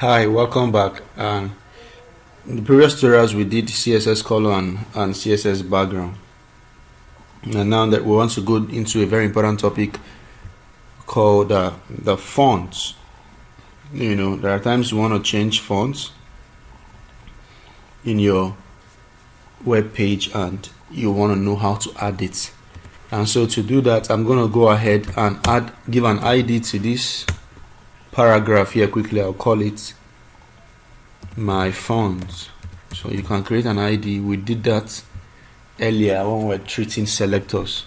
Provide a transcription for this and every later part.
Hi, welcome back. In the previous tutorials we did CSS color and CSS background, and now that we want to go into a very important topic called the fonts. There are times you want to change fonts in your web page and you want to know how to add it. And so to do that, I'm going to go ahead and give an ID to this paragraph here quickly. I'll call it my font. So you can create an ID. We did that earlier when we were treating selectors.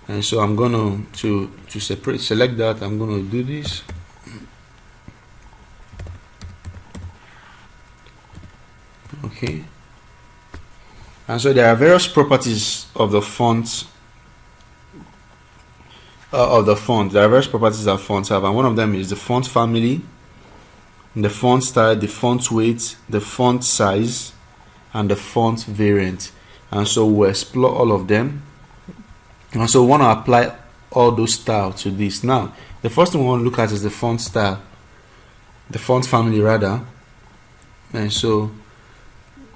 And so I'm going to select that. I'm going to do this. Okay. And so there are various properties of the font. There are various properties that fonts have, and one of them is the font family, the font style, the font weight, the font size, and the font variant. And so we'll explore all of them. And so we want to apply all those styles to this. Now, the first thing we want to look at is the font style, the font family rather. And so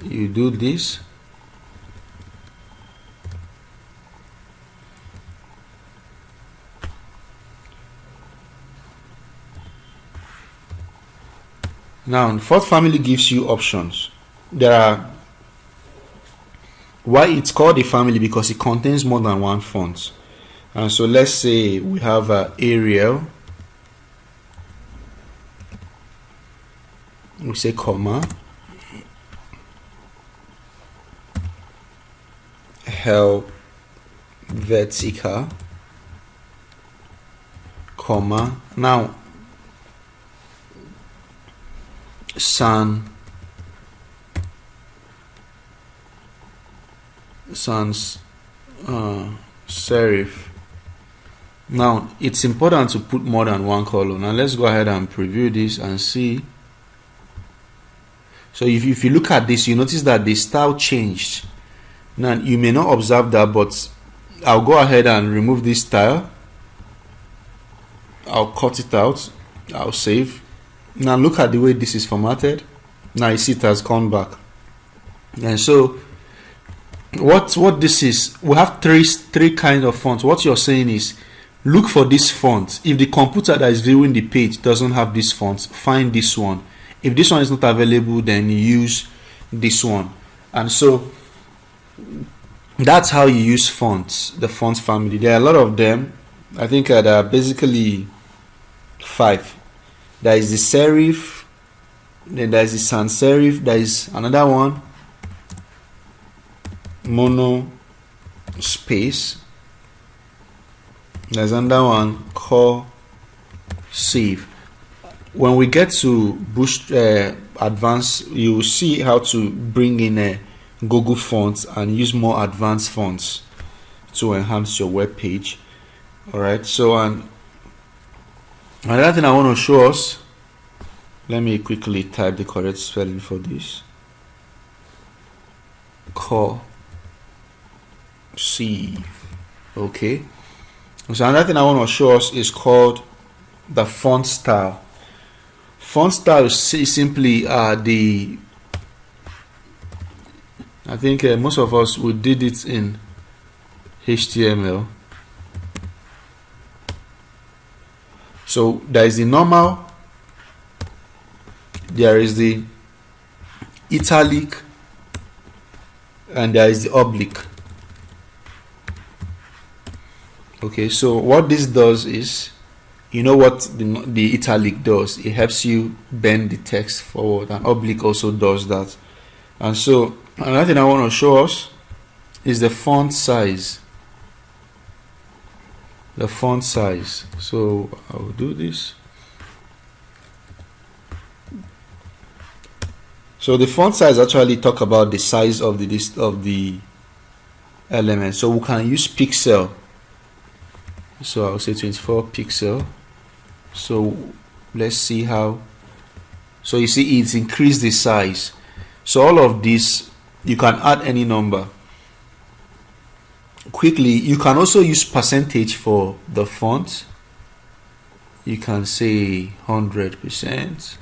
you do this. Now, font family gives you options. Why it's called a family? Because it contains more than one font. And so let's say we have Arial. We say comma, Helvetica, comma. Now sans serif. Now it's important to put more than one color. Now let's go ahead and preview this and see. So if you look at this, you notice that the style changed. Now you may not observe that, but I'll go ahead and remove this style. I'll cut it out. I'll save. Now look at the way this is formatted. Now you see it has come back. And so what this is, we have three kind of fonts. What you're saying is look for this font. If the computer that is viewing the page doesn't have this font, find this one. If this one is not available, then use this one. And so that's how you use fonts, the font family. There are a lot of them. I think there are basically 5. There is the serif, then there is the sans serif, there is another one, mono space, there's another one called save. When we get to Boost Advanced, you will see how to bring in a Google fonts and use more advanced fonts to enhance your web page. Alright, so another thing I want to show us, let me quickly type the correct spelling for this. C. Okay. So another thing I want to show us is called the font style. Font style is simply I think most of us we did it in HTML. So there is the normal, there is the italic, and there is the oblique. Okay, so what this does is, you know what the italic does? It helps you bend the text forward, and oblique also does that. And so another thing I want to show us is the font size. The font size. So I'll do this. So the font size actually talk about the size of the list of the element. So we can use pixel. So I'll say 24 pixel. So let's see how. So you see it's increased the size. So all of this, you can add any number. Quickly, you can also use percentage for the font. You can say 100%.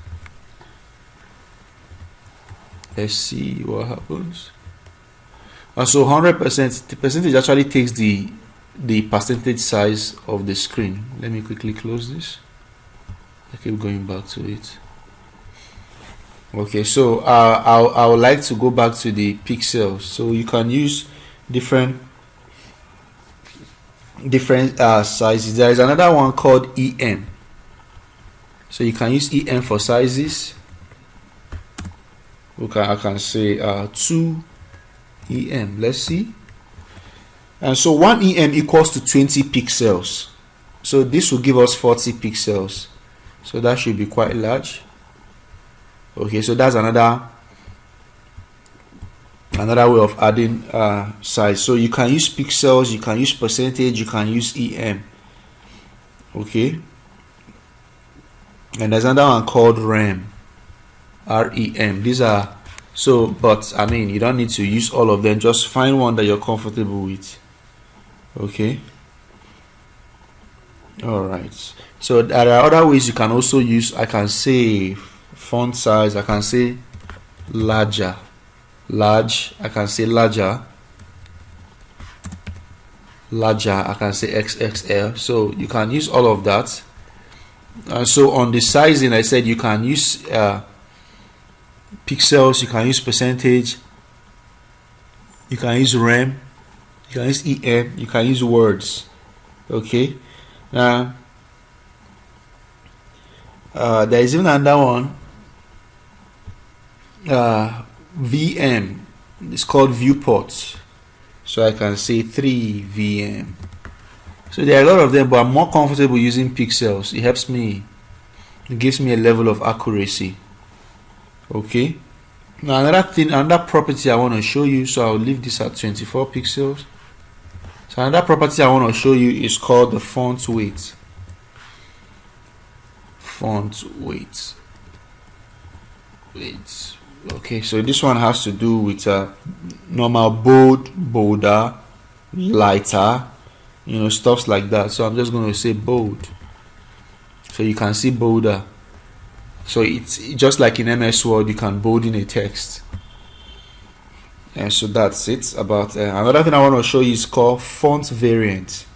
Let's see what happens. So 100%, the percentage actually takes the percentage size of the screen. Let me quickly close this. I keep going back to it. Okay, so I would like to go back to the pixels. So you can use different sizes. There is another one called EM. So you can use EM for sizes. Okay, I can say 2 EM. Let's see. And so 1 EM equals to 20 pixels. So this will give us 40 pixels. So that should be quite large. Okay, so that's another way of adding size. So you can use pixels, you can use percentage, you can use EM. Okay, and there's another one called REM. REM. These are but I mean, you don't need to use all of them. Just find one that you're comfortable with. Okay, all right. So there are other ways you can also use. I can say font size. I can say large. I can say larger. I can say XXL. So you can use all of that. So on the sizing, I said you can use pixels, you can use percentage, you can use REM, you can use EM, you can use words. Okay, now there is even another one, VM. It's called viewport. So I can say 3 VM. So there are a lot of them, but I'm more comfortable using pixels. It helps me, it gives me a level of accuracy. Okay, now another property I want to show you, so I'll leave this at 24 pixels. So another property I want to show you is called the font weight. Okay, so this one has to do with normal bold, bolder, lighter, stuffs like that. So I'm just going to say bold, so you can see bolder. So it's just like in MS Word, you can bold in a text. And so that's it about another thing I want to show you is called font variant.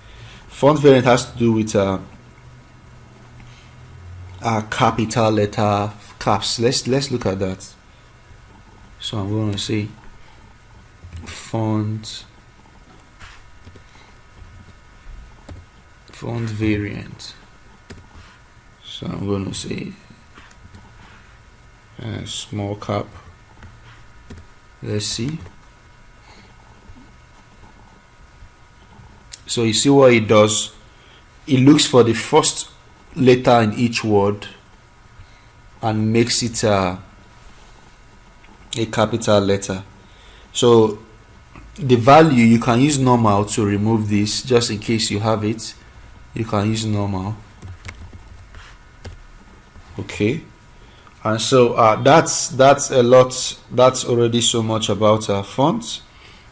Font variant has to do with a capital letter caps. Let's look at that. So I'm going to say font variant. So I'm going to say small cap. Let's see. So you see what it does. It looks for the first letter in each word and makes it a capital letter. So the value, you can use normal to remove this, just in case you have it. You can use normal. Okay, and so that's a lot. That's already so much about fonts.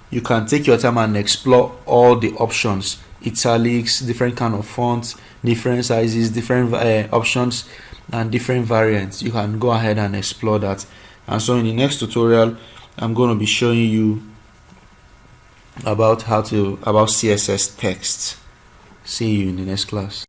You can take your time and explore all the options, italics, different kind of fonts, different sizes, different options, and different variants. You can go ahead and explore that. And so in the next tutorial, I'm going to be showing you about CSS text. See you in the next class.